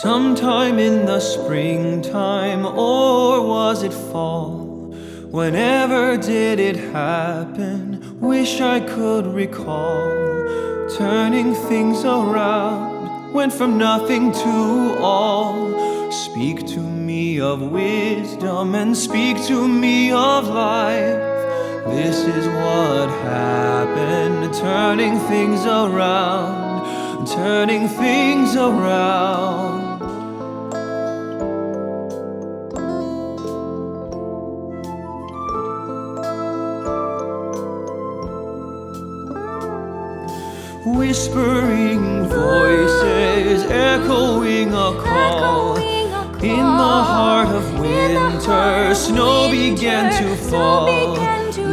Sometime in the springtime, or was it fall? Whenever did it happen? Wish I could recall. Turning things around, went from nothing to all. Speak to me of wisdom and speak to me of life. This is what happened, turning things around, turning things around. Whispering voices, echoing a call. In the heart of winter, snow began to fall.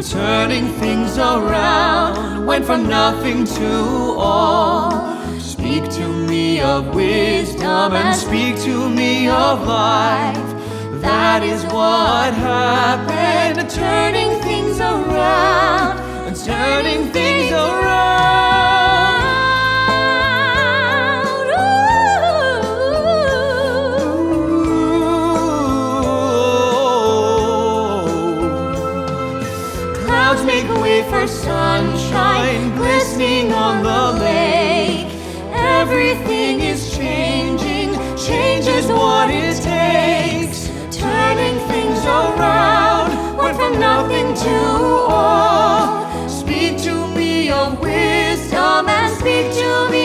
Turning things around, went from nothing to all. Speak to me of wisdom and speak to me of life. That is what happened, turning things around, turning things around. Clouds make way for sunshine, glistening on the lake. Everything is changing, change is what it takes. Turning things around, went from nothing to all. Speak to me of wisdom and speak to me